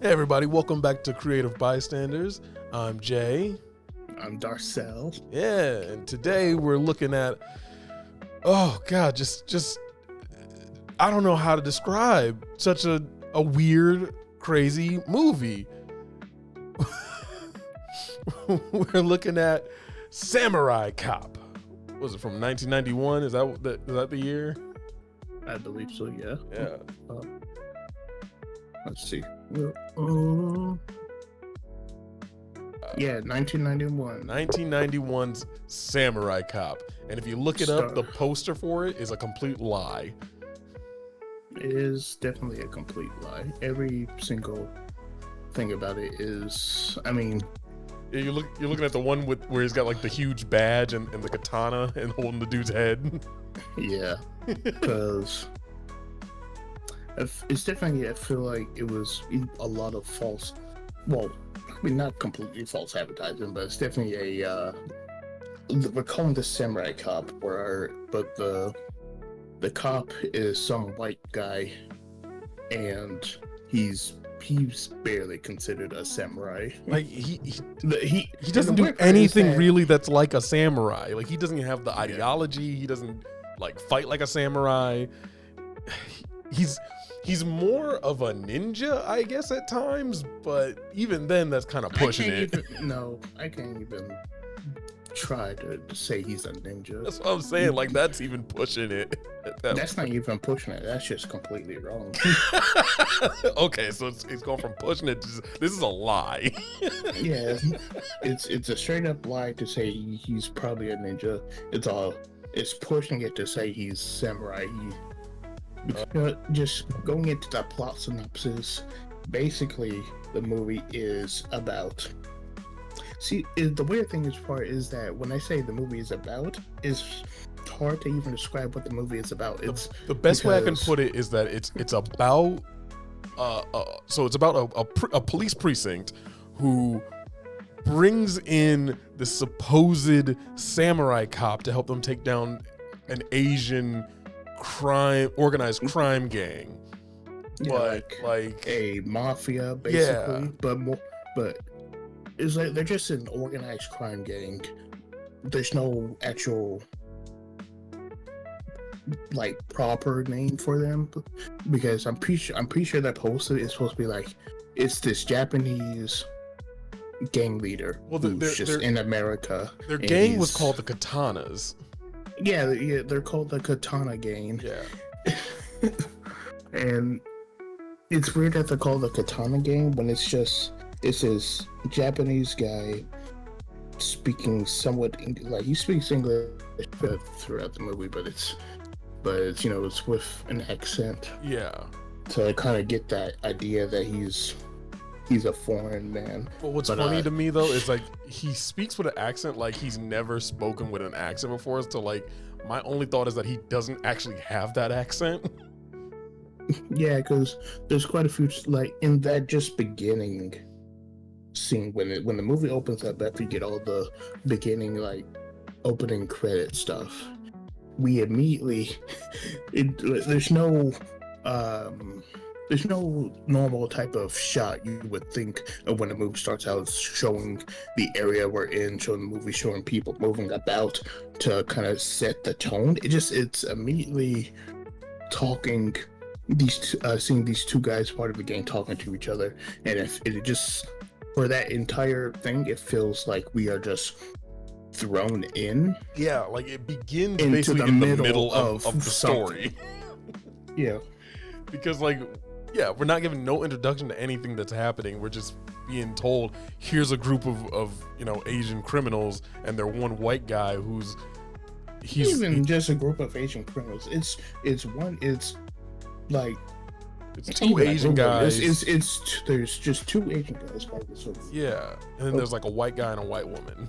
Hey everybody, welcome back to Creative Bystanders. I'm Jay. I'm Darcel. Yeah, and today we're looking at just I don't know how to describe such a weird, crazy movie. We're looking at Samurai Cop. Was it from 1991? Is that the year? I believe so, yeah. Yeah. Let's see. Yeah, 1991. 1991's Samurai Cop. And if you look it up, the poster for it is a complete lie. It is definitely a complete lie. Every single thing about it is, I mean... Yeah, you're looking at the one where he's got like the huge badge and the katana and holding the dude's head. Yeah, because... It's definitely, I feel like it was a lot of false... Well, I mean, not completely false advertising, but it's definitely a... we're calling this Samurai Cop, but the cop is some white guy, and he's barely considered a samurai. Like he doesn't do anything really that's like a samurai. Like he doesn't have the ideology. He doesn't like fight like a samurai. He's more of a ninja, I guess, at times, but even then, that's kind of pushing it. I can't even try to say he's a ninja. That's what I'm saying. Like, that's even pushing it. That's not even pushing it. That's just completely wrong. Okay, so it's going from pushing it to this is a lie. Yeah, it's a straight up lie to say he's probably a ninja. It's pushing it to say he's samurai. Just going into the plot synopsis, basically the movie is about... the weird thing is that when I say the movie is about, it's hard to even describe what the movie is about. It's the best way I can put it is that it's about it's about a police precinct who brings in the supposed samurai cop to help them take down an Asian organized crime gang. Yeah, like a mafia, basically. Yeah. But it's like they're just an organized crime gang. There's no actual like proper name for them, because I'm pretty sure that poster is supposed to be like, it's this Japanese gang leader who's just in America. Their gang was called the Katanas. Yeah, they're called the Katana Gang. Yeah. And it's weird that they're called the Katana Gang when it's this Japanese guy speaking somewhat like he speaks English throughout the movie, but it's it's with an accent. Yeah. To kind of get that idea that he's a foreign man. But what's funny to me though is like he speaks with an accent like he's never spoken with an accent before. So like my only thought is that he doesn't actually have that accent. Yeah, because there's quite a few like in that just beginning scene when the movie opens up after you get all the beginning like opening credit stuff. We immediately there's no normal type of shot you would think of when a movie starts out, showing the area we're in, showing the movie, showing people moving about to kind of set the tone. It's immediately talking, seeing these two guys, part of the gang, talking to each other, and if it just for that entire thing, it feels like we are just thrown in. Yeah, like it begins basically in the middle of the story. Yeah. Because we're not given no introduction to anything that's happening. We're just being told, here's a group of Asian criminals, and they're one white guy he's just a group of Asian criminals. It's two Asian guys. There's just two Asian guys. Yeah, and then there's like a white guy and a white woman.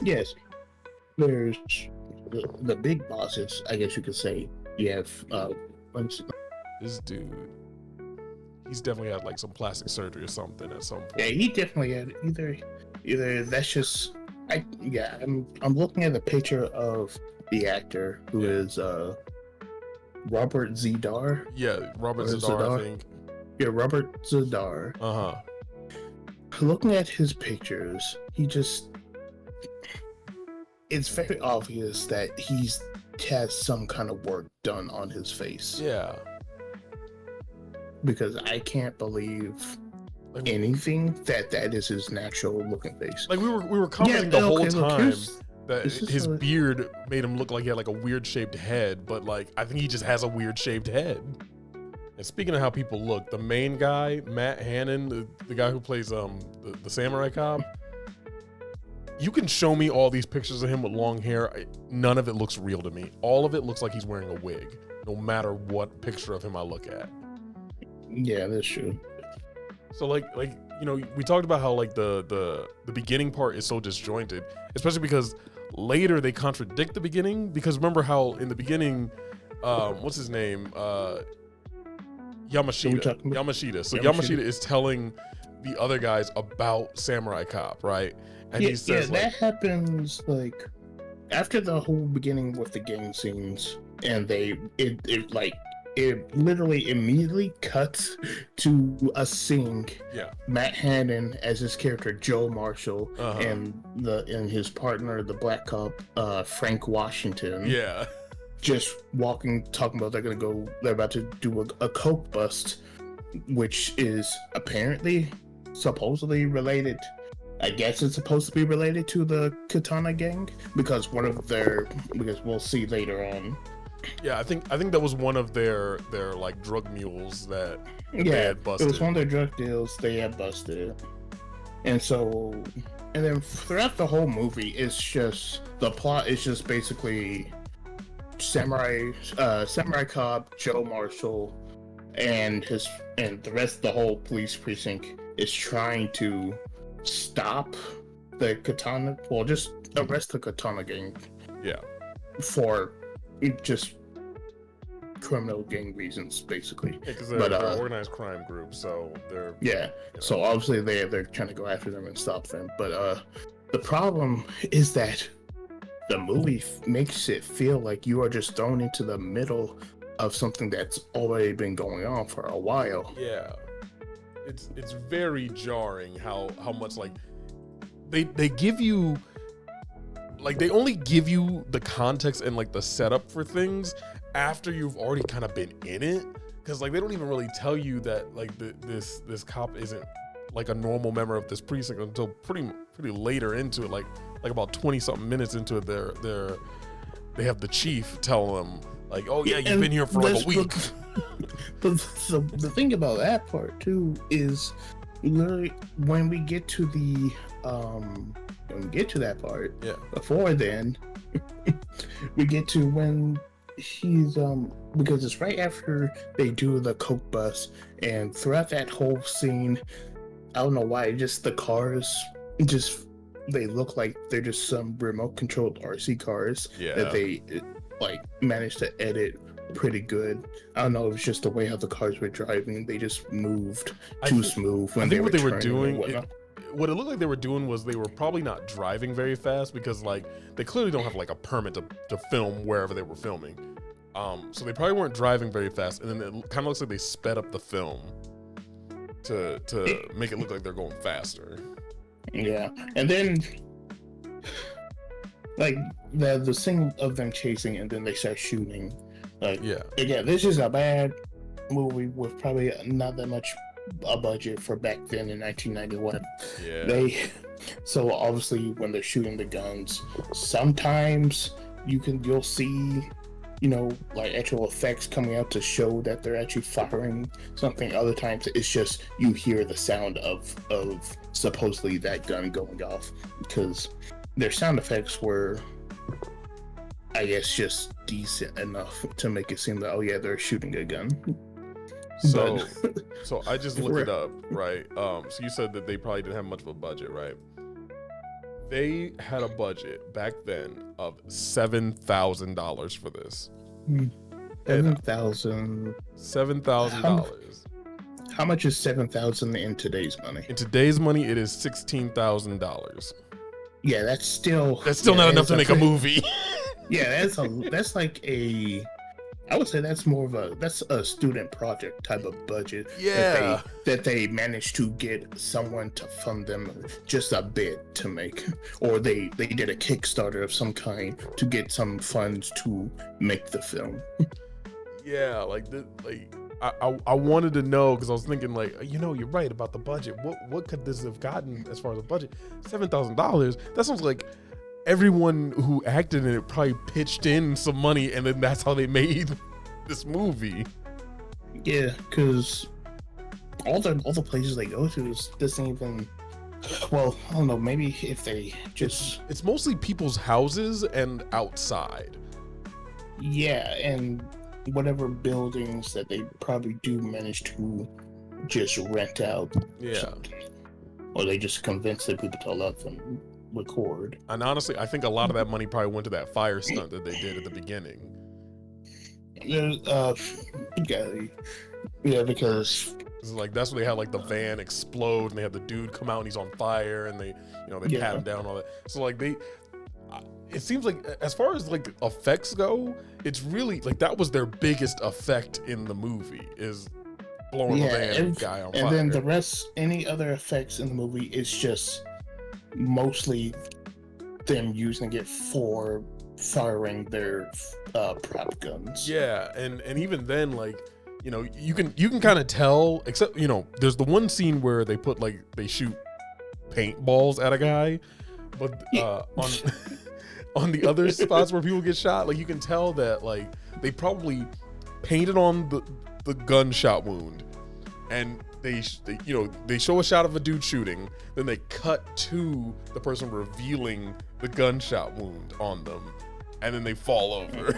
Yes, there's the big bosses, I guess you could say. You have this dude. He's definitely had like some plastic surgery or something at some point. Yeah, he definitely had either that's just I'm looking at the picture of the actor who is Robert Z'Dar. Yeah, Robert Z'Dar, I think. Yeah, Robert Zadar. Uh-huh. Looking at his pictures, it's very obvious that he's has some kind of work done on his face. Yeah. Because I can't believe anything that is his natural looking face. Like we were commenting the whole time that his like, beard made him look like he had like a weird shaped head, but like I think he just has a weird shaped head. And speaking of how people look, the main guy, Matt Hannon, the guy who plays the samurai cop, you can show me all these pictures of him with long hair. None of it looks real to me. All of it looks like he's wearing a wig, no matter what picture of him I look at. Yeah, that's true. So like you know, we talked about how like the beginning part is so disjointed, especially because later they contradict the beginning. Because remember how in the beginning, what's his name? Yamashita. So Yamashita is telling the other guys about Samurai Cop, right? And he says that happens like after the whole beginning with the gang scenes, and it literally immediately cuts to us seeing Matt Hannon as his character Joe Marshall and his partner, the black cop Frank Washington. Yeah. Just talking about they're about to do a coke bust, which is supposedly related. I guess it's supposed to be related to the Katana gang because we'll see later on. Yeah, I think that was one of their like drug mules that they had busted. It was one of their drug deals they had busted. And then throughout the whole movie, it's just the plot is just basically samurai cop Joe Marshall and the rest of the whole police precinct is trying to stop the Katana, just arrest the Katana gang. Yeah. For just criminal gang reasons, basically. Because they're an organized crime group, so they're... Yeah, you know. So obviously they're trying to go after them and stop them. But the problem is that the movie makes it feel like you are just thrown into the middle of something that's already been going on for a while. Yeah. It's very jarring how much like they give you, like they only give you the context and like the setup for things after you've already kind of been in it, because like they don't even really tell you that like this cop isn't like a normal member of this precinct until pretty later into it, like about 20 something minutes into it. They have the chief tell them like, oh yeah, you've been here for like a week. But the thing about that part too is literally when we get to that part, before then we get to when he's because it's right after they do the coke bus, and throughout that whole scene, I don't know why, just the cars they look like they're just some remote controlled RC cars that they like managed to edit pretty good. I don't know if it's just the way how the cars were driving, they just moved too smooth when they were turning. What it looked like they were doing was they were probably not driving very fast, because like they clearly don't have like a permit to film wherever they were filming. So they probably weren't driving very fast, and then it kind of looks like they sped up the film to make it look like they're going faster. Yeah, and then like the scene of them chasing and then they start shooting. Like, again, this is a bad movie with probably not that much a budget for back then in 1991. Yeah. So obviously when they're shooting the guns, sometimes you'll see, you know, like actual effects coming out to show that they're actually firing something. Other times it's just you hear the sound of supposedly that gun going off, because their sound effects were, I guess, just decent enough to make it seem like, oh yeah, they're shooting a gun. So I just looked it up, right? So you said that they probably didn't have much of a budget, right? They had a budget back then of $7,000 for this. $7,000. How much is $7,000 in today's money? In today's money, it is $16,000. Yeah, that's still not enough to make a movie. Yeah, that's like a I would say that's a student project type of budget Yeah. that they managed to get someone to fund them just a bit to make, or they did a Kickstarter of some kind to get some funds to make the film. Yeah, I wanted to know because I was thinking like, you're right about the budget. What could this have gotten as far as the budget? $7,000. That sounds like everyone who acted in it probably pitched in some money, and then that's how they made this movie. Yeah, because all the places they go to is doesn't even. Well, I don't know. Maybe if they just It's mostly people's houses and outside. yeah, and whatever buildings that they probably do manage to just rent out. Yeah. Or they just convince the people to let them record. And honestly, I think a lot of that money probably went to that fire stunt that they did at the beginning. Yeah, because It's like that's where they had like the van explode and they had the dude come out and he's on fire and they pat him down and all that. So like it seems like as far as like effects go, it's really like that was their biggest effect in the movie is blowing the van guy on fire. And then the rest, any other effects in the movie, is just mostly them using it for firing their prop guns. Yeah, and even then, like, you can kind of tell, except there's the one scene where they shoot paintballs at a guy, but on the other spots where people get shot, like you can tell that like they probably painted on the gunshot wound, and they show a shot of a dude shooting, then they cut to the person revealing the gunshot wound on them, and then they fall over.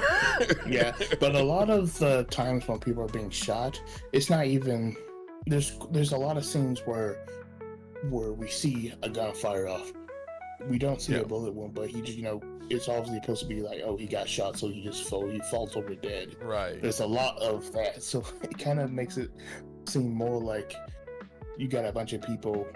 Yeah, but a lot of the times when people are being shot, it's not even there's a lot of scenes where we see a gun fire off. We don't see a bullet wound, but he just it's obviously supposed to be like, oh, he got shot, so he falls over dead. Right. There's a lot of that, so it kind of makes it seem more like you got a bunch of people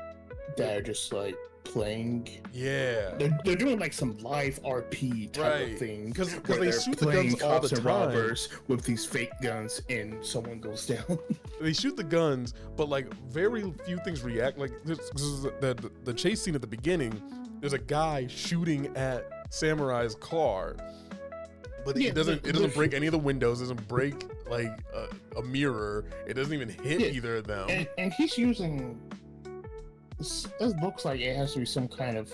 that are just like playing. Yeah. They're doing like some live RP type of thing. Because they shoot the guns all the time. Robbers with these fake guns and someone goes down. They shoot the guns, but like very few things react. Like this is the chase scene at the beginning, there's a guy shooting at Samurai's car. But it doesn't break any of the windows, doesn't break like a mirror. It doesn't even hit either of them. And he's using this looks like it has to be some kind of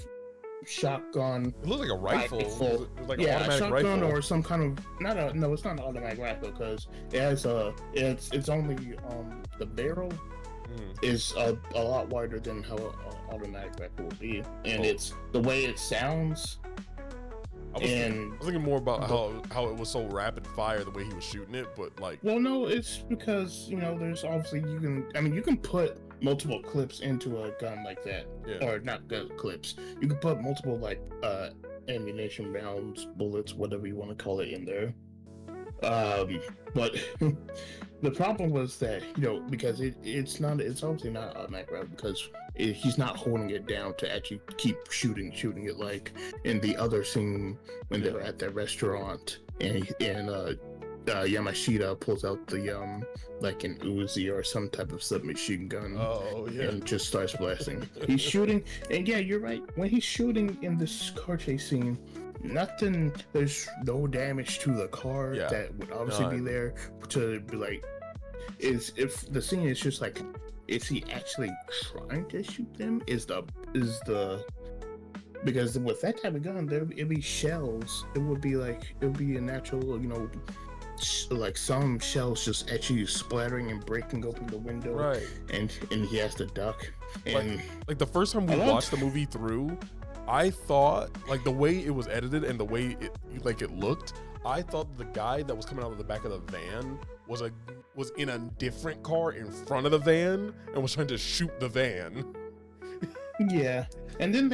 shotgun. It looks like a rifle. It's like an automatic a shotgun rifle. Or some kind of no, it's not an automatic rifle because it has it's only the barrel is a lot wider than how an automatic rifle would be, and it's the way it sounds. I was thinking more about how it was so rapid fire the way he was shooting it, but like. Well, no, it's because there's obviously you can put multiple clips into a gun like that, or not gun clips. You can put multiple like ammunition rounds, bullets, whatever you want to call it, in there. But the problem was that because it's obviously not automatic rifle because he's not holding it down to actually keep shooting it like in the other scene when they're at that restaurant and Yamashita pulls out the like an Uzi or some type of submachine gun and just starts blasting. He's shooting, and yeah, you're right. When he's shooting in this car chase scene, there's no damage to the car that would obviously be there to be like. If the scene is just like, is he actually trying to shoot them? Is the because with that type of gun, it'd be shells. It would be a natural, like some shells just actually splattering and breaking open the window, right? And he has to duck. And like the first time we watched the movie through, I thought like the way it was edited and the way it looked, I thought the guy that was coming out of the back of the van was in a different car in front of the van and was trying to shoot the van. Yeah, and then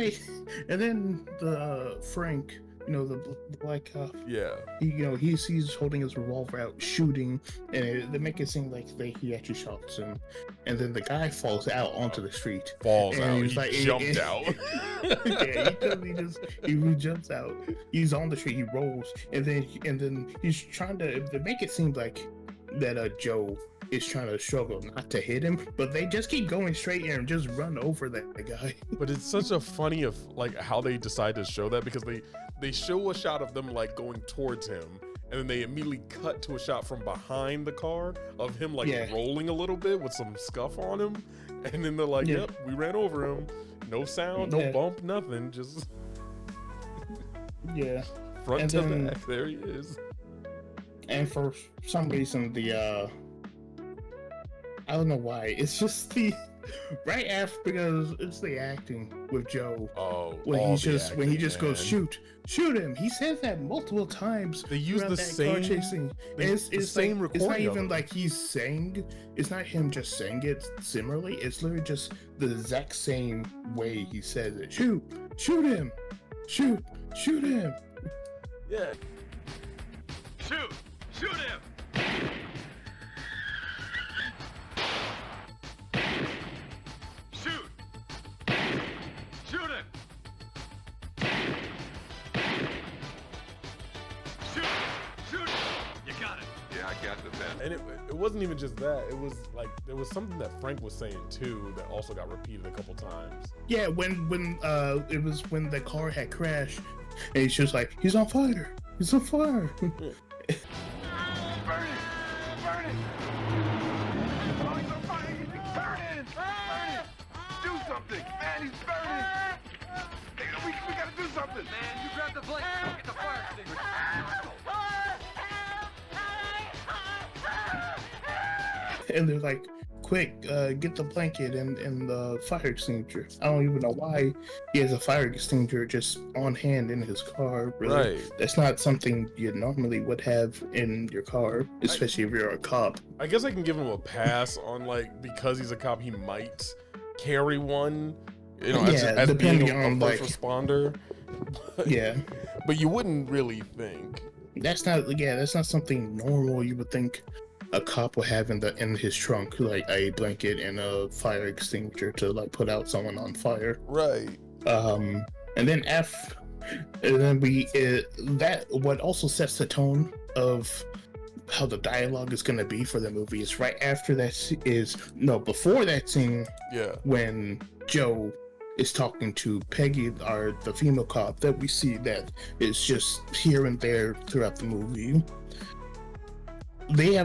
Frank, the black cop. Yeah. He's holding his revolver out, shooting, and they make it seem like he actually shots him, and then the guy falls out onto the street. Falls and out. he's He jumped out. Yeah, he jumps out. He's on the street. He rolls, and then he's trying to make it seem like that Joe is trying to struggle not to hit him, but they just keep going straight and just run over that guy. But it's such a funny of like how they decide to show that, because they show a shot of them like going towards him, and then they immediately cut to a shot from behind the car of him like rolling a little bit with some scuff on him, and then they're like, "Yep, we ran over him. No sound, no bump, nothing. Just front and to then, back. There he is." And for some reason, I don't know why. It's just the right after, because it's the acting with Joe. Oh, when he just goes shoot him. He says that multiple times. They use the same chasing. It's the same recording. It's not even like he's saying. It's not him just saying it similarly. It's literally just the exact same way he says it. Shoot him. Shoot him. Yeah. Shoot him. Shoot him! Shoot him! You got it. Yeah, I got the bet. And it wasn't even just that. It was like there was something that Frank was saying too that also got repeated a couple times. Yeah, when it was when the car had crashed, and he's just like, he's on fire. He's on fire. Burn it! Burn it! Oh, he's on fire! Burn it! Burn it! Do something! Man, he's burning! Hey, we gotta do something! Man, you grab the blanket and get the fire extinguisher. And they're like, quick, get the blanket and the fire extinguisher. I don't even know why he has a fire extinguisher just on hand in his car. Really. Right. That's not something you normally would have in your car, especially if you're a cop. I guess I can give him a pass on like, because he's a cop, he might carry one. As being a first responder. But you wouldn't really think. That's not something normal you would think a cop would have in his trunk, like a blanket and a fire extinguisher to like put out someone on fire. Right. And then what also sets the tone of how the dialogue is going to be for the movie is right after before that scene. Yeah. When Joe is talking to Peggy, the female cop that we see that is just here and there throughout the movie. They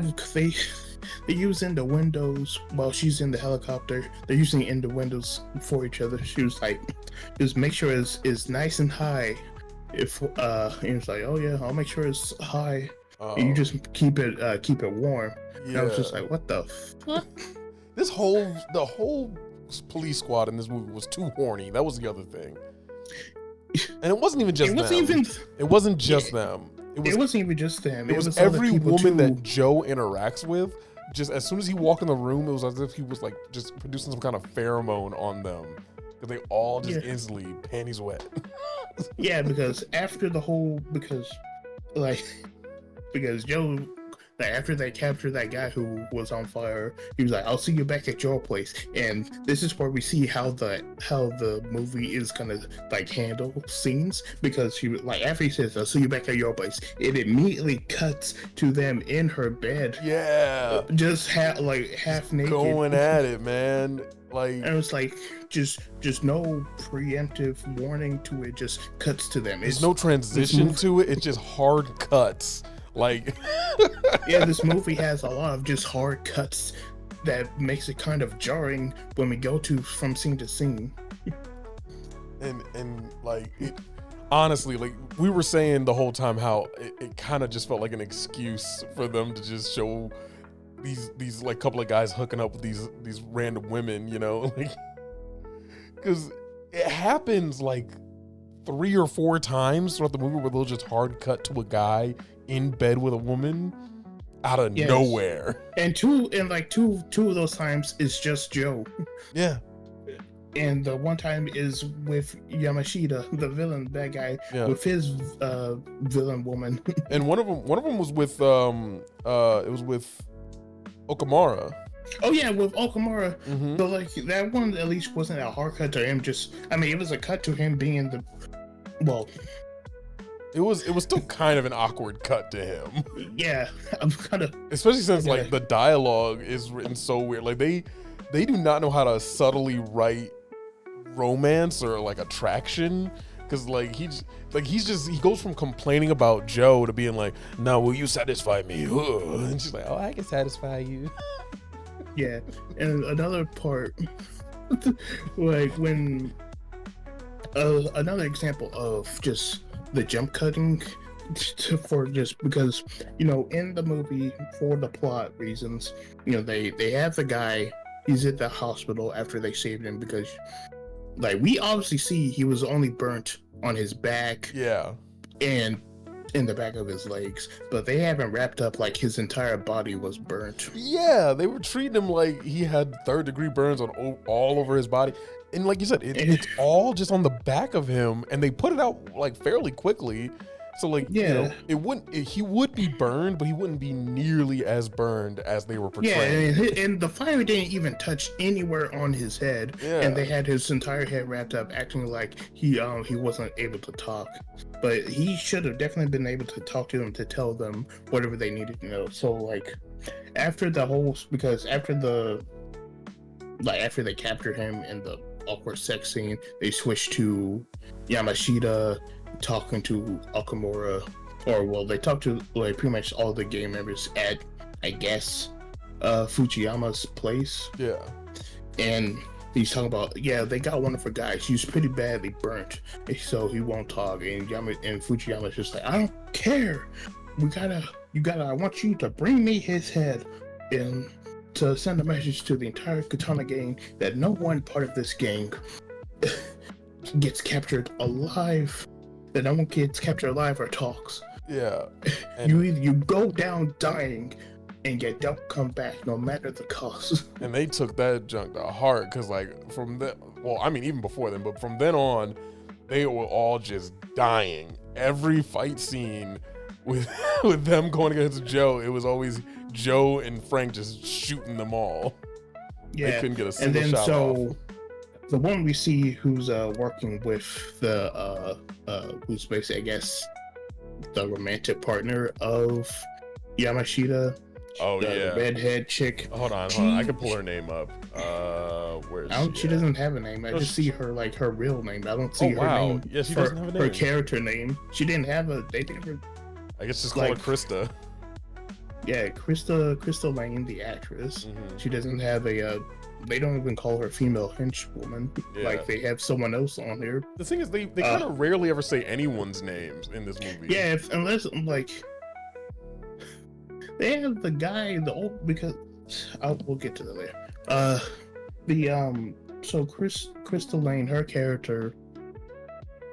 use in the windows while she's in the helicopter. They're using in the windows for each other. She was like, just make sure it's nice and high. If he was like, oh yeah, I'll make sure it's high. And you just keep it warm. Yeah. And I was just like, what the fuck? The whole police squad in this movie was too horny. That was the other thing. And it wasn't even just them. It wasn't just them. It wasn't even just them. It was every woman that Joe interacts with. Just as soon as he walked in the room, it was as if he was like just producing some kind of pheromone on them, because they all just instantly panties wet. Yeah, because after Joe, like, after they captured that guy who was on fire, he was like, "I'll see you back at your place." And this is where we see how the movie is gonna like handle scenes, because she like after he says, "I'll see you back at your place," it immediately cuts to them in her bed. Yeah, just half naked, going at it, man. Like, and it's like just no preemptive warning to it. Just cuts to them. There's no transition to it. It's just hard cuts. Like, yeah, this movie has a lot of just hard cuts that makes it kind of jarring when we go from scene to scene. And like, honestly, like we were saying the whole time, how it kind of just felt like an excuse for them to just show these like couple of guys hooking up with these random women, you know, like, because it happens like 3 or 4 times throughout the movie where they'll just hard cut to a guy in bed with a woman out of nowhere. And two of those times is just Joe. Yeah. and the one time is with Yamashita, the villain, bad guy, Yeah. with his villain woman. And one of them was with it was with Okamura. Oh yeah, with Okamura. Mm-hmm. But like that one at least wasn't a hard cut to him. Just, I mean, it was a cut to him being the, well, It was still kind of an awkward cut to him, yeah. I'm kind of, especially since Yeah. like the dialogue is written so weird. Like they do not know how to subtly write romance or like attraction. Cause like he goes from complaining about Joe to being like, "Now will you satisfy me?" And she's like, "Oh, I can satisfy you." yeah. And another part, like when, another example of just the jump cutting for just because, you know, in the movie, for the plot reasons, you know, they have the guy, he's at the hospital after they saved him because, like, we obviously see he was only burnt on his back Yeah, and in the back of his legs, but they haven't wrapped up like his entire body was burnt. yeah. They were treating him like he had 3rd-degree burns on all over his body, and like you said, it's all just on the back of him, and they put it out like fairly quickly. So like, you know, he would be burned, but he wouldn't be nearly as burned as they were Yeah, portraying. and the fire didn't even touch anywhere on his head, Yeah. and they had his entire head wrapped up, acting like he wasn't able to talk. But he should have definitely been able to talk to them to tell them whatever they needed to know. So like, after the whole, because after they captured him in the awkward sex scene, they switched to Yamashita talking to Okamura, or well, they talked to like pretty much all the gang members at, I guess, Fujiyama's place, Yeah, and he's talking about, yeah, they got one of her guys. She's pretty badly burnt, so he won't talk. And Fujiyama's just like, I don't care. I want you to bring me his head, and to send a message to the entire Katana gang that no one part of this gang gets captured alive. That no one gets captured alive or talks. yeah. You go down dying, and you don't come back no matter the cost. And they took that junk to heart, because like from then, well, I mean even before then, but from then on, they were all just dying. Every fight scene with with them going against Joe, it was always Joe and Frank just shooting them all. They couldn't get a and single then shot so off. the one we see who's working with the who's basically, I guess, the romantic partner of Yamashita. Oh the yeah. redhead chick. Hold on. I can pull her name up. Where is She at? doesn't have a name. I just see her like her real name. I don't see her wow. name. Yeah, she for doesn't have a her name. character name. She didn't have a. They never. I guess just call her like- Krista. Yeah, Crystal Lane, the actress. Mhm. She doesn't have a. They don't even call her female henchwoman. Yeah. Like they have someone else on here. The thing is, they kind of rarely ever say anyone's names in this movie. Yeah, unless like they have the guy, the old, because we'll get to that later. So Crystal Lane, her character,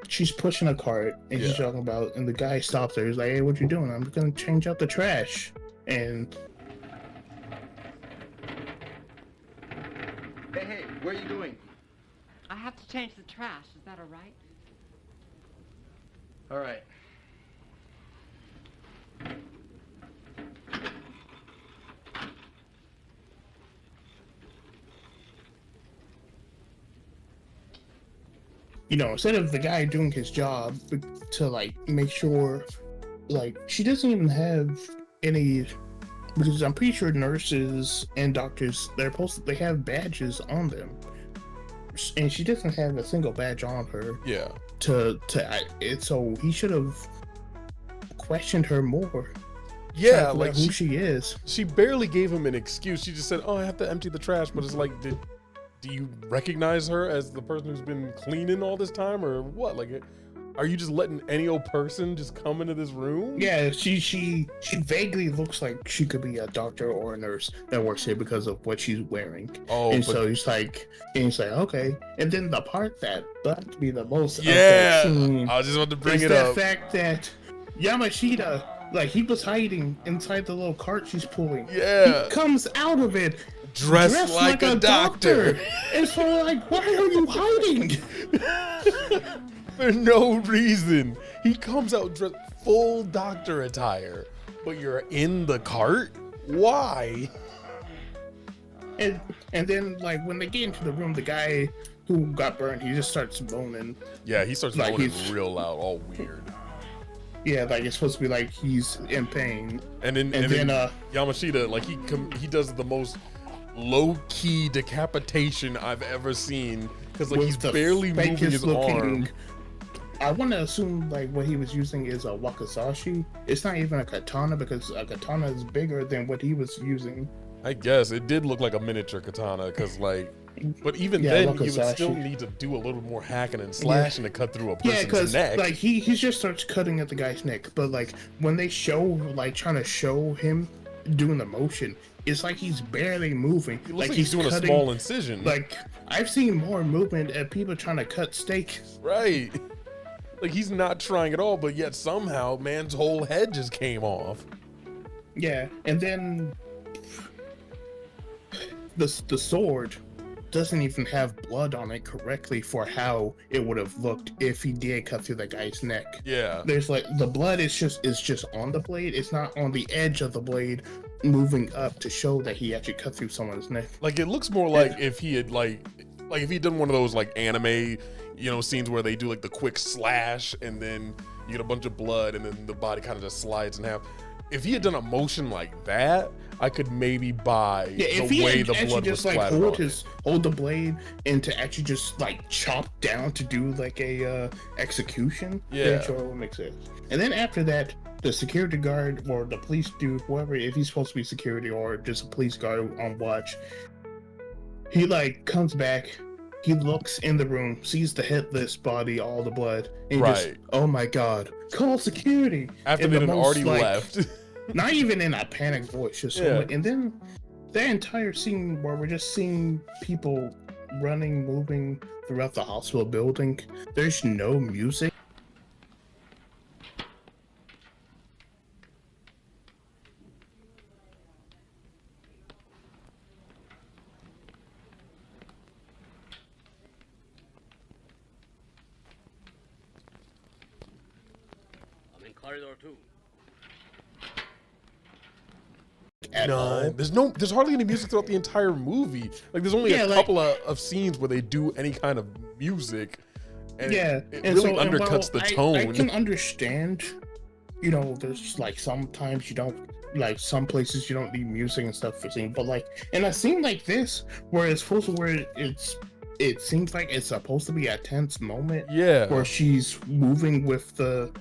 she's pushing a cart and she's Yeah. talking about, and the guy stops her. He's like, "Hey, what you doing?" "I'm gonna change out the trash." And Hey, where are you going? I have to change the trash. Is that all right? All right. you know, instead of the guy doing his job to like make sure, like, she doesn't even have any, because I'm pretty sure nurses and doctors, they have badges on them, and she doesn't have a single badge on her. Yeah. So he should have questioned her more. Yeah, Try to like figure out who she is. she barely gave him an excuse. She just said, "Oh, I have to empty the trash." But it's like, do you recognize her as the person who's been cleaning all this time, or what? Like, are you just letting any old person just come into this room? Yeah, she vaguely looks like she could be a doctor or a nurse that works here because of what she's wearing. Oh, And but so he's like, okay. And then the part that bugged me the most yeah, of that scene I was just about to bring is it the up. fact that Yamashita, like, he was hiding inside the little cart she's pulling. Yeah. He comes out of it, dressed like a doctor. And so like, why are you hiding? For no reason. He comes out dressed full doctor attire, but you're in the cart? Why? And then like when they get into the room, the guy who got burned, he just starts moaning. Yeah, he starts Like moaning he's- real loud, all weird. Yeah, like it's supposed to be like he's in pain. And then Yamashita, like he does the most low-key decapitation I've ever seen, because like with he's the barely moving fakest his arm. I want to assume like what he was using is a wakizashi. It's not even a katana because a katana is bigger than what he was using. I guess it did look like a miniature katana, because like, but even Yeah, then like you a would still sashi. need to do a little more hacking and slashing to cut through a Yeah, person's because neck. like he just starts cutting at the guy's neck, but like when they show like trying to show him doing the motion, it's like he's barely moving. It looks like he's doing a small incision. Like I've seen more movement at people trying to cut steak. Right. Like he's not trying at all, but yet somehow man's whole head just came off. Yeah, and then the sword doesn't even have blood on it correctly for how it would have looked if he did cut through the guy's neck. Yeah. There's like the blood is just on the blade. It's not on the edge of the blade moving up to show that he actually cut through someone's neck. Like it looks more like if he had like if he'd done one of those like anime, you know, scenes where they do like the quick slash and then you get a bunch of blood and then the body kind of just slides in half. If he had done a motion like that, I could maybe buy If the he way had the actually blood was just like splattered on it. hold the blade and to actually just like chop down to do like a execution, Yeah. then sure it would make sense. And then after that, the security guard or the police dude, whoever, if he's supposed to be security or just a police guard on watch, he like comes back, he looks in the room, sees the headless body, all the blood, and he just, Right. oh my god, call security. After In they the had most, already like, left. Not even in a panicked voice, just Yeah. and then that entire scene where we're just seeing people running, moving throughout the hospital building. There's no music. I'm in corridor 2. At all. There's hardly any music throughout the entire movie. Like there's only Yeah, a like- couple of scenes where they do any kind of music. And Yeah, it and really so, and undercuts while the tone. I can understand, you know, there's like sometimes you don't like some places you don't need music and stuff for singing, but like in a scene like this where it's supposed to it seems like it's supposed to be a tense moment Yeah. where she's moving with the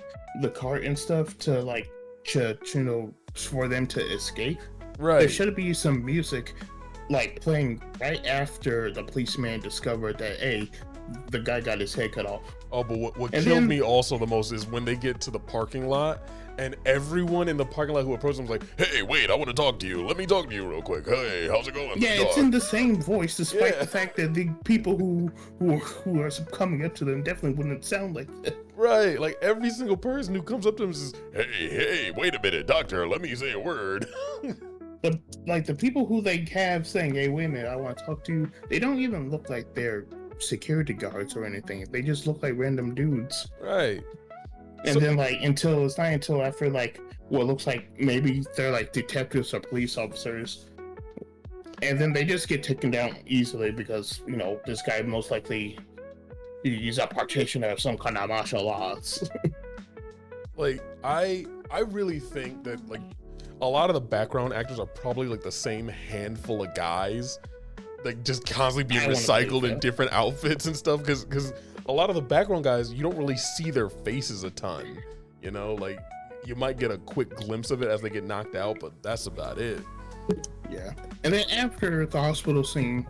cart and stuff to like to you know for them to escape. There Right. should be some music like playing right after the policeman discovered that hey, the guy got his head cut off. Oh, but what And killed then- me also the most is when they get to the parking lot and everyone in the parking lot who approaches them is like, hey, wait, I want to talk to you. Let me talk to you real quick. Hey, how's it going? Yeah, Dog?" it's in the same voice, despite Yeah. the fact that the people who are coming up to them definitely wouldn't sound like that. Right. Like every single person who comes up to them says, hey, wait a minute, doctor, let me say a word. The people who they have saying, "Hey, wait a minute, I want to talk to you," they don't even look like they're security guards or anything. They just look like random dudes. Right. And So- then like it's not until after like what looks like maybe they're like detectives or police officers, and then they just get taken down easily because you know this guy most likely he's a practitioner of some kind of martial arts. Like I really think that like a lot of the background actors are probably like the same handful of guys, like just constantly being I wanna recycled believe in that. different outfits and stuff. Because a lot of the background guys, you don't really see their faces a ton. You know, like you might get a quick glimpse of it as they get knocked out, but that's about it. Yeah. And then after the hospital scene,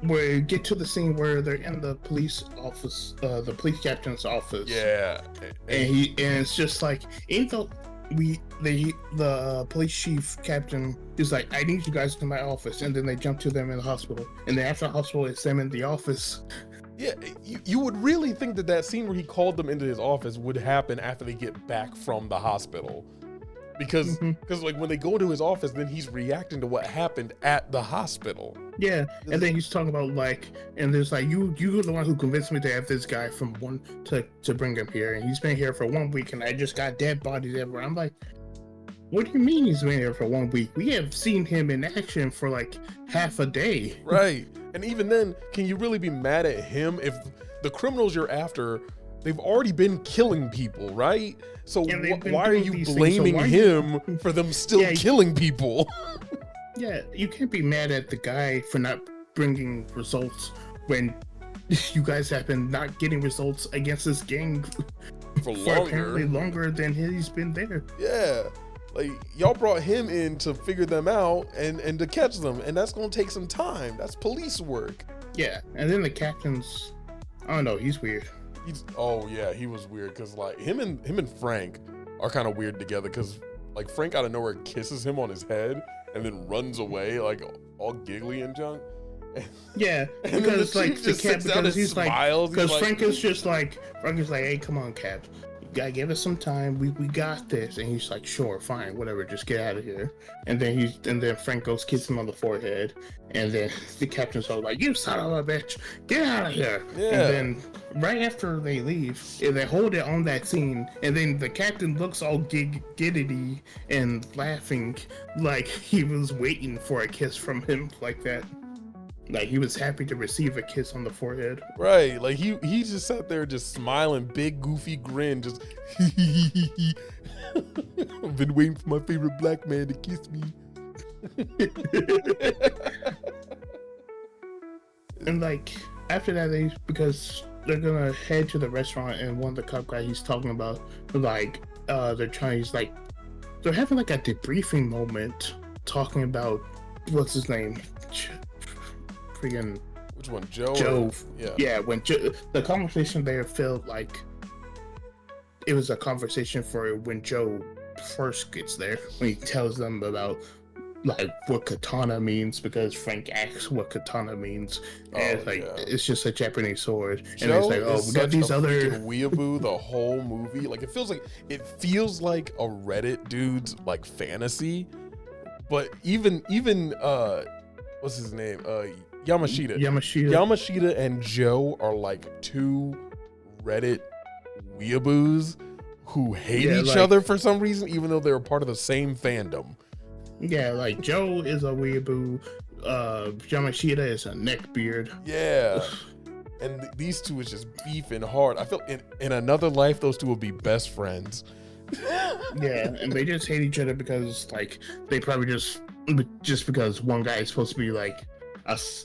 we get to the scene where they're in the police office, the police captain's office. Yeah. And it's just like, even though the police chief captain is like, I need you guys in my office, and then they jump to them in the hospital, and then after the hospital, it's them in the office. Yeah, you would really think that scene where he called them into his office would happen after they get back from the hospital. because Mhm. like when they go to his office, then he's reacting to what happened at the hospital. Yeah, and then he's talking about like, and there's like, you were the one who convinced me to have this guy from one to bring him here, and he's been here for 1 week, and I just got dead bodies everywhere. I'm like, what do you mean he's been here for 1 week? We have seen him in action for like half a day. Right. And even then, can you really be mad at him if the criminals you're after, they've already been killing people, right? So And they've been why are doing you these things, so blaming why- him for them still Yeah, killing people? Yeah, you can't be mad at the guy for not bringing results when you guys have been not getting results against this gang For for apparently longer. longer than he's been there. Yeah. Like y'all brought him in to figure them out and to catch them, and that's gonna take some time. That's police work. Yeah, and then the captain's, I don't know, he's weird. Oh yeah, he was weird because like him and Frank are kind of weird together because like Frank out of nowhere kisses him on his head and then runs away like all giggly and junk. Yeah, And then because the like chief the just cap, sits down because and he's like, smiles. He's because like, Frank is just like, hey, come on, Cap, you gotta give us some time. We got this, and he's like, sure, fine, whatever, just get out of here. And then Frank goes kiss him on the forehead, and then the captain's all like, you son of a bitch, get out of here. Yeah. And then right after they leave, and they hold it on that scene, and then the captain looks all giddity and laughing, like he was waiting for a kiss from him like that. Like he was happy to receive a kiss on the forehead. right, like he just sat there just smiling, big goofy grin, just I've been waiting for my favorite black man to kiss me. And like after that, because they're gonna head to the restaurant, and one of the cop guys he's talking about, like they're having like a debriefing moment, talking about what's his name, freaking Which one, Joe? Joe. Yeah. Yeah, when the conversation there felt like it was a conversation for when Joe first gets there, when he tells them about like what katana means, because Frank asks what katana means, and it's like yeah. it's just a Japanese sword, and Joe it's like, oh, is we got such these a other freaking weeaboo the whole movie. Like it feels like a Reddit dude's like fantasy. But even what's his name? Yamashita. Yamashita and Joe are like two Reddit weeaboos who hate Yeah, each like- other for some reason, even though they're part of the same fandom. Yeah, like Joe is a weeaboo, Yamashita is a neckbeard. Yeah. And these two is just beefing hard. I feel in another life, those two would be best friends. Yeah, and they just hate each other because like they probably just because one guy is supposed to be like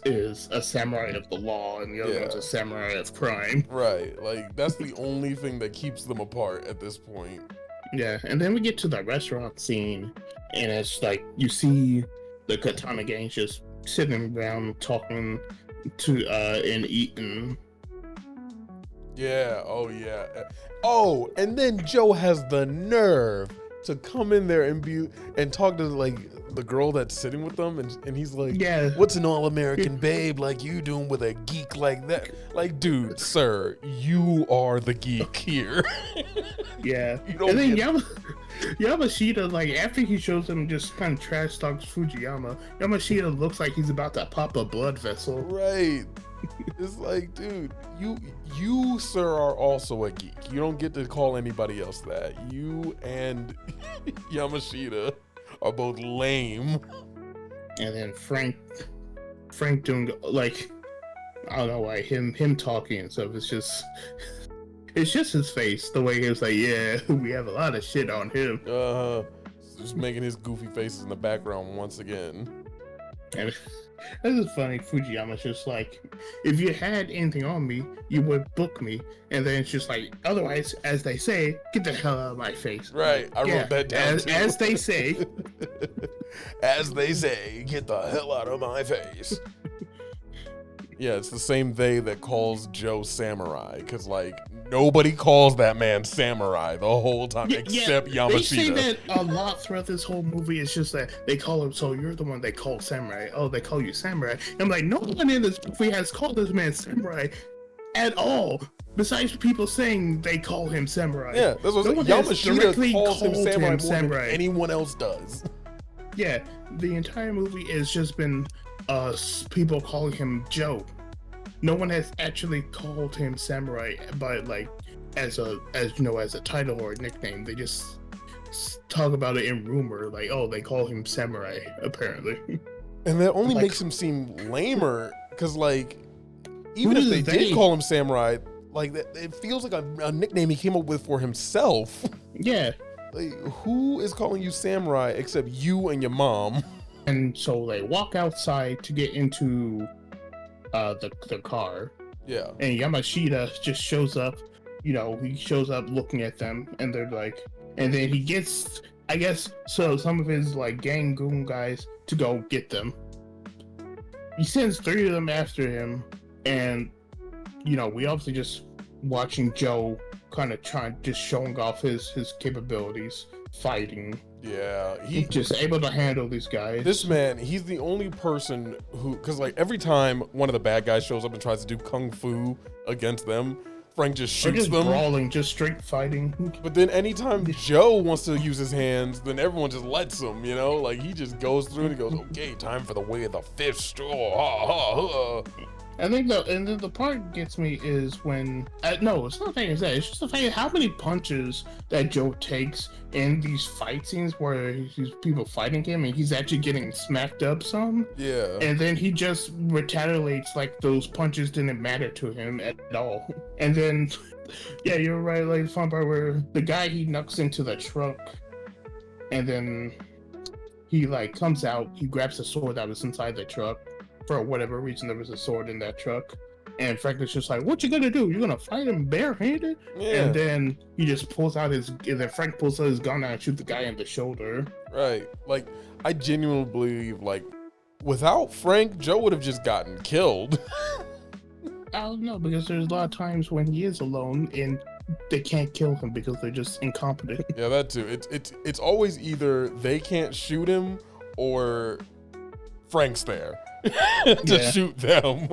is a samurai of the law and the other one's a samurai of crime. Right. Like that's the only thing that keeps them apart at this point. Yeah, and then we get to the restaurant scene, and it's like you see the Katana gang just sitting around talking to and eating. Yeah. Oh yeah. Oh, and then Joe has the nerve to come in there and talk to like the girl that's sitting with them, and he's like, Yeah. what's an all-American babe like you doing with a geek like that? Like, dude, sir, you are the geek here. Yeah, You don't and then get- Yamashita, like after he shows him, just kind of trash talks Fujiyama. Yamashita looks like he's about to pop a blood vessel. Right. It's like, dude, you sir are also a geek. You don't get to call anybody else that. You and Yamashita are both lame. And then Frank doing like, I don't know why him talking and stuff. It's just his face, the way he was like, yeah, we have a lot of shit on him. Just making his goofy faces in the background once again. And this is funny. Fujiyama's just like, if you had anything on me, you would book me. And then it's just like, otherwise, as they say, get the hell out of my face. Right, I wrote that down too. As they say. As they say, get the hell out of my face. Yeah, it's the same they that calls Joe Samurai, because like nobody calls that man Samurai the whole time except Yamashita. They say that a lot throughout this whole movie. It's just that they call him, so you're the one they call Samurai. Oh, they call you Samurai. I'm like, no one in this movie has called this man Samurai at all. besides people saying they call him Samurai. Yeah, that's what No I'm one saying. has Yamashita directly calls him called Samurai him more Samurai. than anyone else does. Yeah, the entire movie has just been people calling him Joe. No one has actually called him Samurai, but like as a title or a nickname. They just talk about it in rumor, like, oh, they call him Samurai apparently. And that only Like- makes him seem lamer, because like, even Who if they is did they? call him Samurai, like it feels like a nickname he came up with for himself. Yeah, Like, who is calling you Samurai except you and your mom? and so they walk outside to get into the car, Yeah. and Yamashita just shows up. He shows up looking at them, and they're like, and then he gets, I guess, so some of his like gang goon guys to go get them. He sends 3 of them after him, and we obviously just watching Joe kind of just showing off his capabilities, fighting. Yeah. He's just able to handle these guys. This man, he's the only person who, because like every time one of the bad guys shows up and tries to do kung fu against them, Frank just or shoots just them. brawling, just straight fighting. But then anytime Joe wants to use his hands, then everyone just lets him, Like he just goes through and he goes, okay, time for the way of the fist. Oh, ha, ha, ha. I think and then the part gets me is when no, it's not the thing is that it's just the fact how many punches that Joe takes in these fight scenes where he's people fighting him and he's actually getting smacked up some, Yeah. and then he just retaliates like those punches didn't matter to him at all. And then yeah, you're right, like the fun part where the guy he knocks into the truck, and then he like comes out, he grabs the sword that was inside the truck. For whatever reason, there was a sword in that truck. And Franklin's just like, what you gonna do? You're gonna fight him barehanded? Yeah. And then he just pulls out and then Frank pulls out his gun out and shoots the guy in the shoulder. Right. Like, I genuinely believe, like, without Frank, Joe would have just gotten killed. I don't know, because there's a lot of times when he is alone and they can't kill him because they're just incompetent. Yeah, that too. It's always either they can't shoot him or Frank's there to Yeah. shoot them.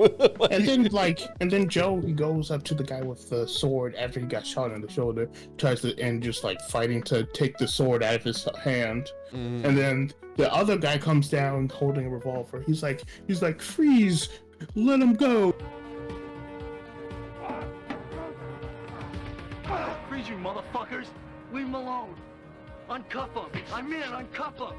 Like, And then Joe, he goes up to the guy with the sword after he got shot in the shoulder, tries to, and just like fighting to take the sword out of his hand. mhm. And then the other guy comes down holding a revolver. He's like, freeze, let him go. Freeze, you motherfuckers! Leave him alone! Uncuff him! I mean, uncuff him!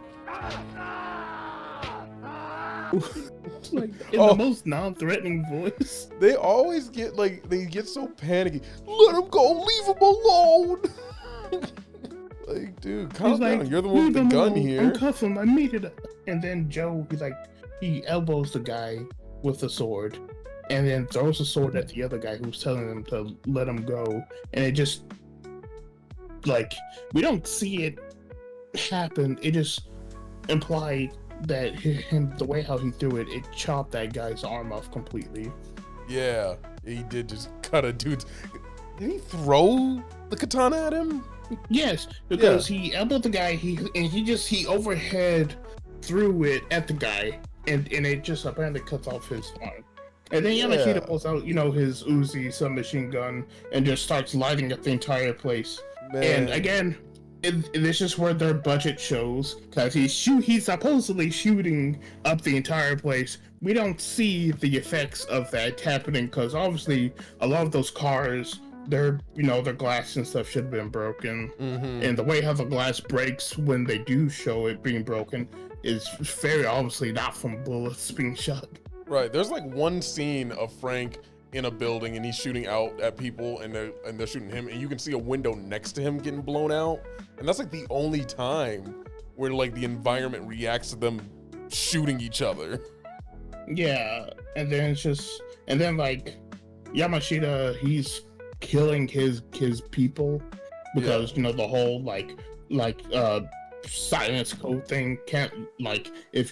Like in Oh. the most non-threatening voice. They always get like, they get so panicky. Let him go, leave him alone. Like, dude, calm He's down. like, You're the one with "Leave the him gun alone, here. Uncuff him, I made it. And then Joe, he elbows the guy with the sword, and then throws the sword at the other guy who's telling him to let him go. And it just, like, we don't see it happen. It just implied that the way how he threw it, it chopped that guy's arm off completely. Yeah, he did just cut a dude's. Did he throw the katana at him? Yes, because he elbowed the guy, he overhead threw it at the guy, and it just apparently cuts off his arm. And then Yamashita Yeah. pulls out, his Uzi submachine gun and just starts lighting up the entire place. Man. And again, this is where their budget shows, because he's supposedly shooting up the entire place. We don't see the effects of that happening, because obviously a lot of those cars, their glass and stuff should have been broken. Mhm. And the way how the glass breaks when they do show it being broken is very obviously not from bullets being shot. Right. There's like one scene of Frank in a building and he's shooting out at people and they're shooting him, and you can see a window next to him getting blown out. And that's like the only time where like the environment reacts to them shooting each other. Yeah, and then like Yamashita, he's killing his people because the whole like silence code thing can't, like, if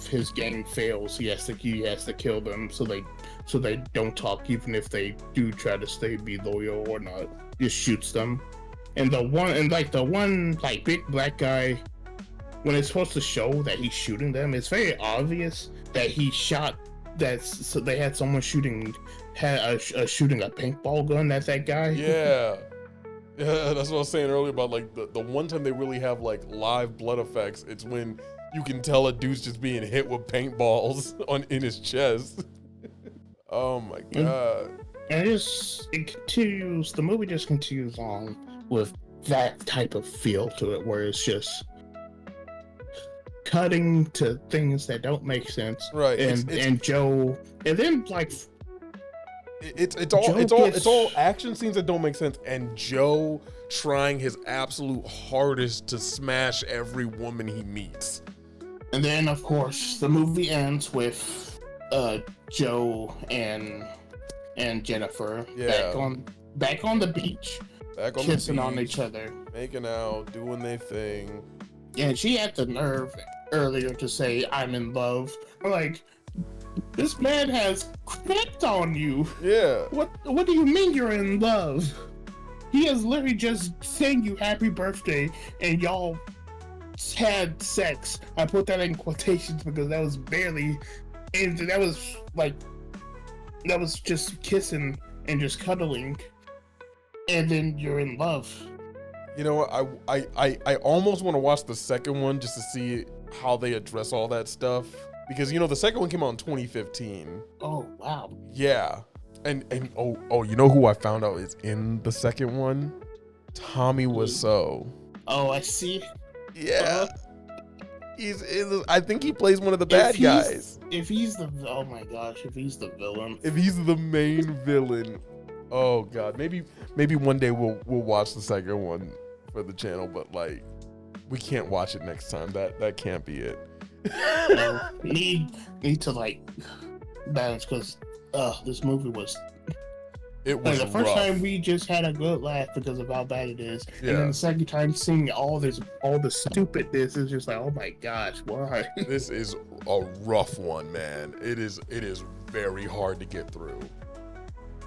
his gang fails, he has to kill them so they don't talk, even if they do try to be loyal or not. Just shoots them. And the one big black guy, when it's supposed to show that he's shooting them, it's very obvious that he shot so they had someone shooting had a shooting a paintball gun at that guy. Yeah. Yeah, that's what I was saying earlier about like the one time they really have like live blood effects. It's when you can tell a dude's just being hit with paintballs in his chest. Oh my god. And it continues. The movie just continues on with that type of feel to it, where it's just cutting to things that don't make sense. Right. And Joe, and then like it's all action scenes that don't make sense, and Joe trying his absolute hardest to smash every woman he meets. And then of course the movie ends with Joe and Jennifer back on the beach, kissing on each other, making out, doing their thing. And she had the nerve earlier to say, "I'm in love." I'm like, this man has cracked on you. Yeah. What do you mean you're in love? He has literally just sang you happy birthday and y'all had sex. I put that in quotations because that was barely, and that was just kissing and just cuddling, and then you're in love. You know what? I almost want to watch the second one just to see how they address all that stuff, because you know the second one came out in 2015. Oh wow. Yeah. And you know who I found out is in the second one? Tommy Wiseau. Oh, I see. Yeah. I think he plays one of the bad guys. If he's the villain. If he's the main villain. Oh god, maybe one day we'll watch the second one for the channel, but like we can't watch it next time. That can't be it. No, need to like balance, because this movie was. It was the first rough. time we just had a good laugh because of how bad it is, Yeah. and then the second time seeing all the stupidness is just like, oh my gosh, why? This is a rough one, man. It is very hard to get through.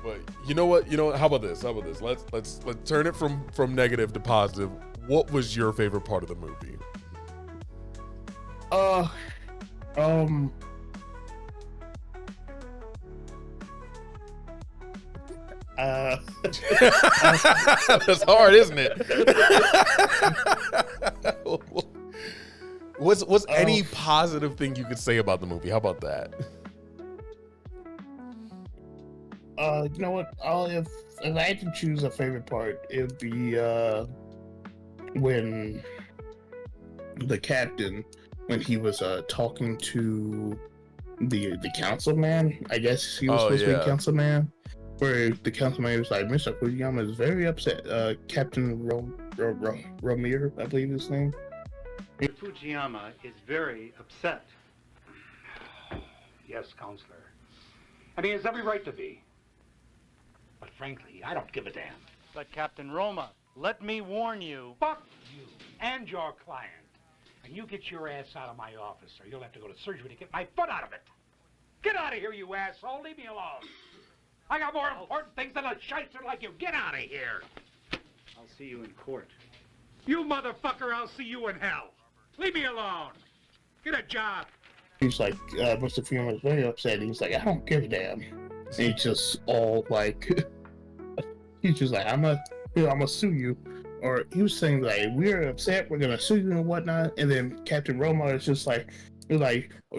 But you know what? How about this? Let's turn it from negative to positive. What was your favorite part of the movie? That's hard, isn't it? What's any positive thing you could say about the movie? How about that? You know what? If I had to choose a favorite part, it would be when the captain, when he was talking to the councilman. I guess he was supposed to be councilman. Where the councilman was like, Mr. Fujiyama is very upset. Captain Romir, I believe his name. Fujiyama is very upset. Yes, counselor. And he has every right to be. But frankly, I don't give a damn. But Captain Roma, let me warn you. Fuck you and your client. And you get your ass out of my office, or you'll have to go to surgery to get my foot out of it. Get out of here, you asshole. Leave me alone. I got more important things than a shyster like you. Get out of here. I'll see you in court. You motherfucker, I'll see you in hell. Leave me alone. Get a job. He's like, Mr. Fujiyama was very upset. He's like, I don't give a damn. And he's just all like, he's just like, I'm gonna sue you. Or he was saying like, we're upset, we're gonna sue you and whatnot. And then Captain Roma is just like, oh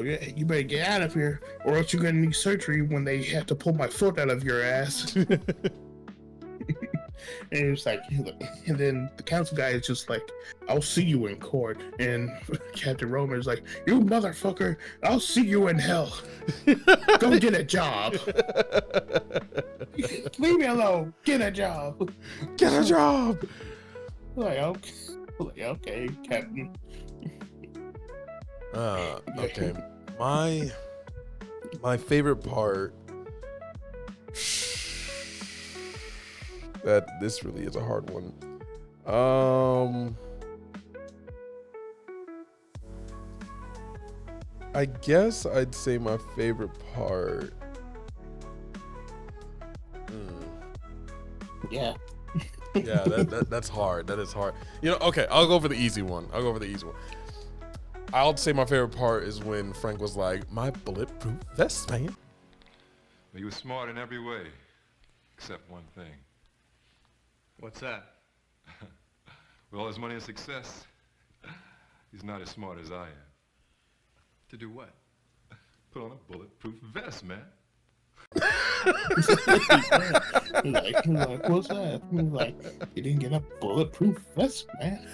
yeah, you better get out of here, or else you're gonna need surgery when they have to pull my foot out of your ass. And it's like, and then the council guy is just like, I'll see you in court. And Captain Roma is like, you motherfucker, I'll see you in hell. Go get a job. Leave me alone. Get a job. Get a job. Like, okay, Captain. Okay. My favorite part. This really is a hard one. I guess I'd say my favorite part. Yeah. Yeah, that's hard. That is hard. Okay, I'll go for the easy one. I'll say my favorite part is when Frank was like, my bulletproof vest, man. He was smart in every way, except one thing. What's that? With all his money and success, he's not as smart as I am. To do what? Put on a bulletproof vest, man. like, what's that? He's like, you didn't get a bulletproof vest, man.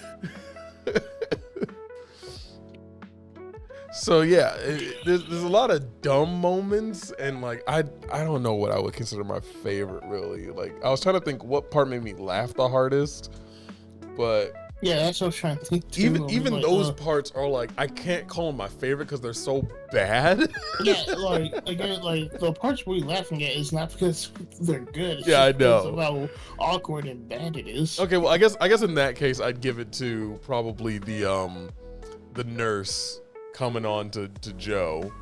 So yeah, there's a lot of dumb moments, and like I don't know what I would consider my favorite really. Like I was trying to think what part made me laugh the hardest, but yeah, that's what I was trying to think too. Even like, those parts are like I can't call them my favorite because they're so bad. Yeah, like again, like the parts we're laughing at is not because they're good. It's Yeah, I just because know. of how awkward and bad it is. Okay, well I guess in that case I'd give it to probably the nurse coming on to Joe,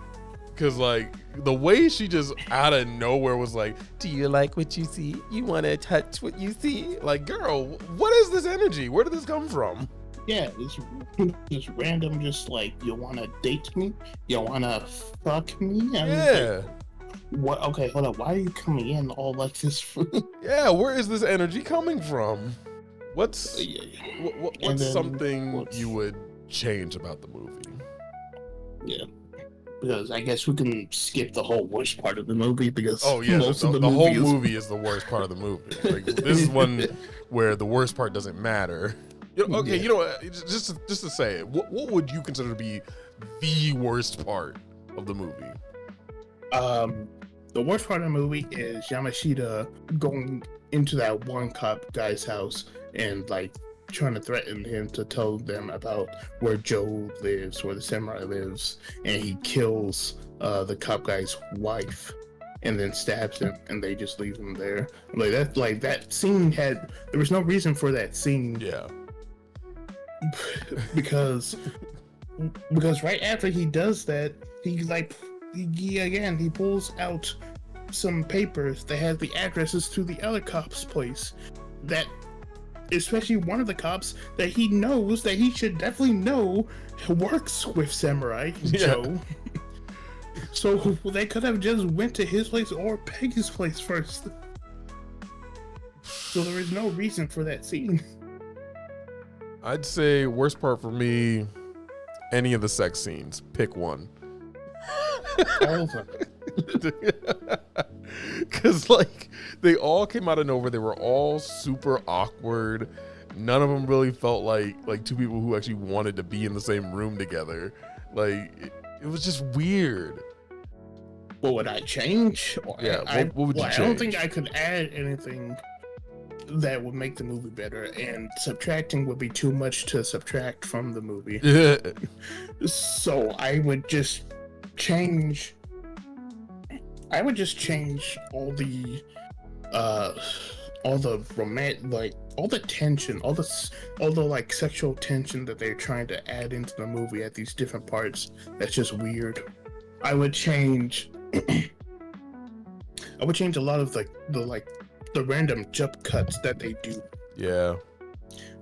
because like the way she just out of nowhere was like, do you like what you see? You want to touch what you see? Like, girl, what is this energy? Where did this come from? Yeah, it's just random. Just like, you want to date me? You want to fuck me? I mean, Yeah. like, what? Okay, hold on. Why are you coming in all like this? Yeah, where is this energy coming from? What's And what's then something what's- you would change about the movie? Yeah. Because I guess we can skip the whole worst part of the movie because Oh yeah, most of the the whole movie is- movie is the worst part of the movie. Like, this is one where the worst part doesn't matter. You know, okay, Yeah. you know what? Just to say it, what would you consider to be the worst part of the movie? The worst part of the movie is Yamashita going into that one cop guy's house and like trying to threaten him to tell them about where Joe lives, where the samurai lives, and he kills the cop guy's wife and then stabs him, and they just leave him there. Like that scene there was no reason for that scene. Yeah. because right after he does that, he pulls out some papers that has the addresses to the other cop's place, that especially one of the cops that he knows that he should definitely know works with Samurai Joe. So they could have just went to his place or Peggy's place first. So there is no reason for that scene. I'd say worst part for me, any of the sex scenes. Pick one. All of them. Because like they all came out of nowhere. They were all super awkward. None of them really felt like two people who actually wanted to be in the same room together. Like it was just weird. What would I change? Yeah, what would you I don't change? think I could add anything that would make the movie better, and subtracting would be too much to subtract from the movie. So I would just change. I would just change all the all the tension, all the like sexual tension that they're trying to add into the movie at these different parts. That's just weird. I would change. I would change a lot of the random jump cuts that they do Yeah.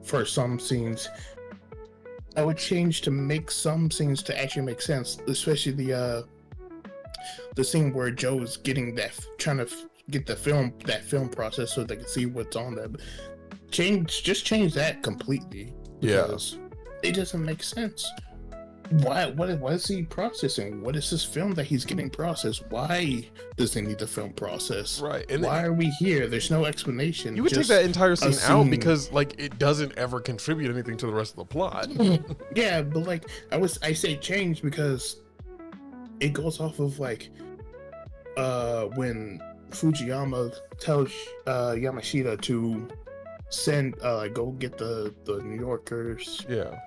for some scenes. I would change to make some scenes to actually make sense, especially the scene where Joe is trying to get that film process so they can see what's on there. Just change that completely. Yeah. Because it doesn't make sense. What is he processing? What is this film that he's getting processed? Why does he need the film process? Right. And why are we here? There's no explanation. you would take just that entire a scene out scene. because like it doesn't ever contribute anything to the rest of the plot. Yeah, but like I say change because it goes off of like when Fujiyama tells Yamashita to send go get the New Yorkers, Yeah.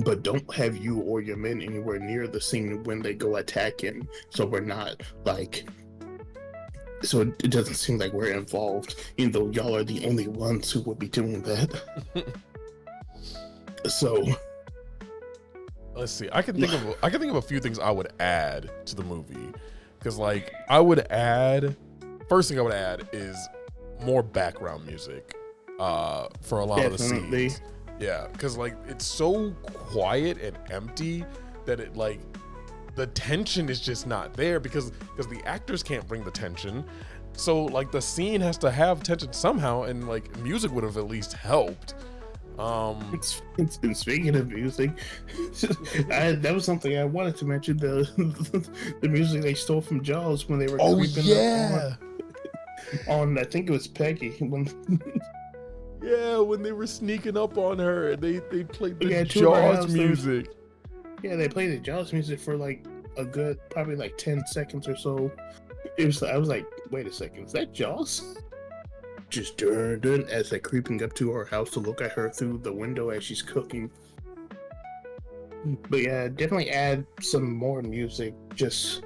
but don't have you or your men anywhere near the scene when they go attack him, so we're not like, so it doesn't seem like we're involved, even though y'all are the only ones who would be doing that. So Let's see. I can think of a few things I would add to the movie, because like I would add, first thing I would add is more background music for a lot of the Definitely. scenes. Yeah, because like it's so quiet and empty that it like the tension is just not there because the actors can't bring the tension. So like the scene has to have tension somehow, and like music would have at least helped. And speaking of music, that was something I wanted to mention. The music they stole from Jaws when they were creeping up on I think it was Peggy when when they were sneaking up on her and they played the Jaws Jaws music. They played the Jaws music for like a good probably like 10 seconds or so. I was like, wait a second, is that Jaws? Just dun as they're creeping up to her house to look at her through the window as she's cooking. But yeah, definitely add some more music just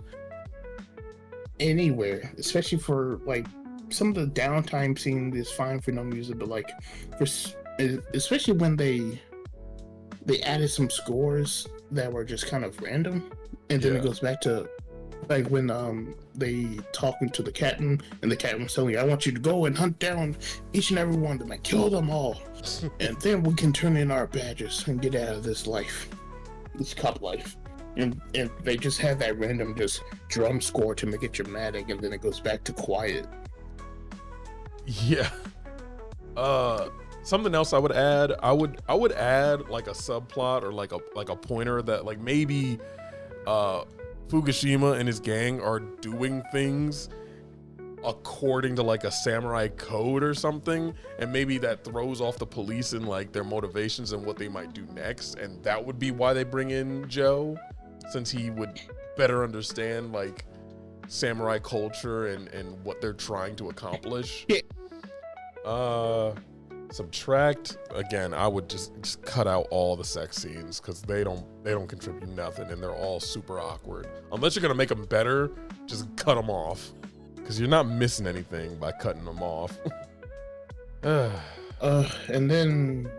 anywhere, especially for like some of the downtime scene is fine for no music, but like especially when they added some scores that were just kind of random, and then it goes back to like when they talking to the captain, and the captain was telling you, I want you to go and hunt down each and every one of them and kill them all, and then we can turn in our badges and get out of this life, this cop life. And they just have that random just drum score to make it dramatic, and then it goes back to quiet. Yeah. Something else I would add, I would add like a subplot or like a pointer that like maybe Fukushima and his gang are doing things according to like a samurai code or something, and maybe that throws off the police and like their motivations and what they might do next, and that would be why they bring in Joe, since he would better understand like samurai culture and what they're trying to accomplish. Subtract again, I would just cut out all the sex scenes because they don't contribute nothing, and they're all super awkward. Unless you're gonna make them better, just cut them off, because you're not missing anything by cutting them off. And then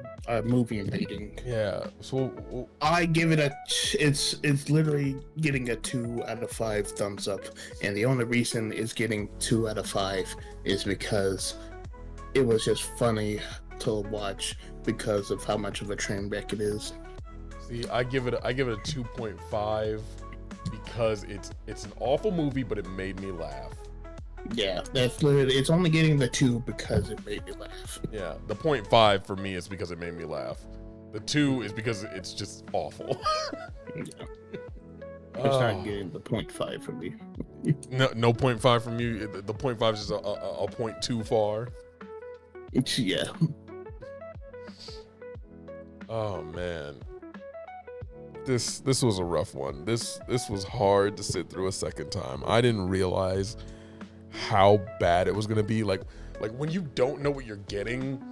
movie rating. Yeah, so I give it it's literally getting a 2 out of 5 thumbs up, and the only reason it's getting 2 out of 5 is because it was just funny to watch because of how much of a train wreck it is. See, I give it a 2.5 because it's an awful movie, but it made me laugh. Yeah, that's literally, it's only getting the 2 because it made me laugh. Yeah, the 0.5 for me is because it made me laugh. The 2 is because it's just awful. It's not getting the 0.5 from me. No 0.5 from you. The 0.5 is just a point too far. Yeah. Oh man, this was a rough one. This was hard to sit through a second time. I didn't realize how bad it was gonna be. Like when you don't know what you're getting,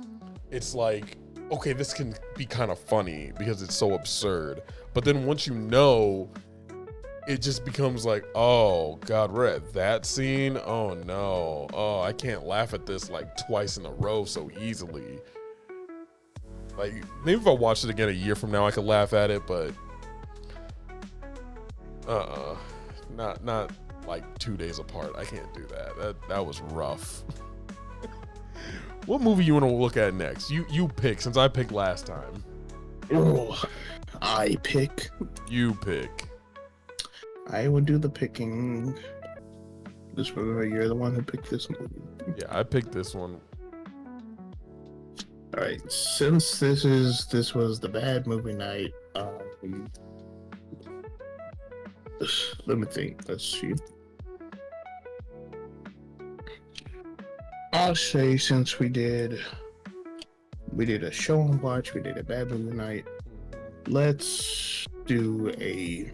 it's like, okay, this can be kind of funny because it's so absurd. But then once you know, it just becomes like, oh God, we're at that scene. Oh no. Oh, I can't laugh at this like twice in a row so easily. Like maybe if I watched it again a year from now, I could laugh at it, but not like 2 days apart. I can't do that. That was rough. What movie you want to look at next? You pick, since I picked last time. Oh, I pick. You pick. I would do the picking. Just remember, you're the one who picked this movie. Yeah, I picked this one. All right, since this was the bad movie night. Let me think. Let's see. I'll say, since we did a show and watch, we did a bad movie night. Let's do a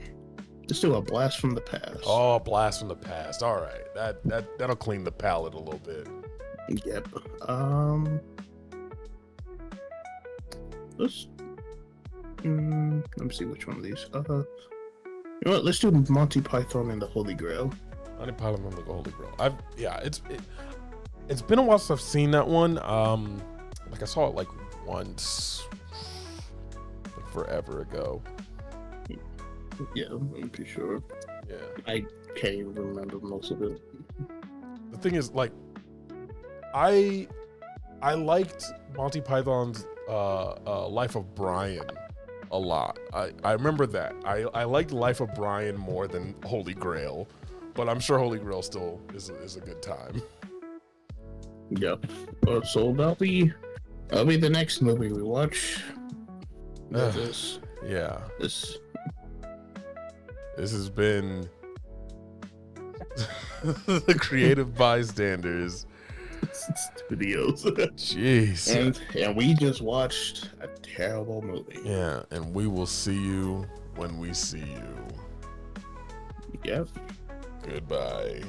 blast from the past. Oh, blast from the past. All right, that'll clean the palate a little bit. Yep. Let me see which one of these. You know what? Let's do Monty Python and the Holy Grail. Monty Python and the Holy Grail. It's been a while since I've seen that one. Like I saw it like once, like forever ago. Yeah, I'm pretty sure. Yeah. I can't even remember most of it. The thing is, like, I liked Monty Python's Life of Brian a lot. I remember that. I liked Life of Brian more than Holy Grail, but I'm sure Holy Grail still is a good time. Yep. So that'll be the next movie we watch. This has been the Creative Bystanders Studios. Jeez. And we just watched a terrible movie. Yeah, and we will see you when we see you. Yep. Goodbye.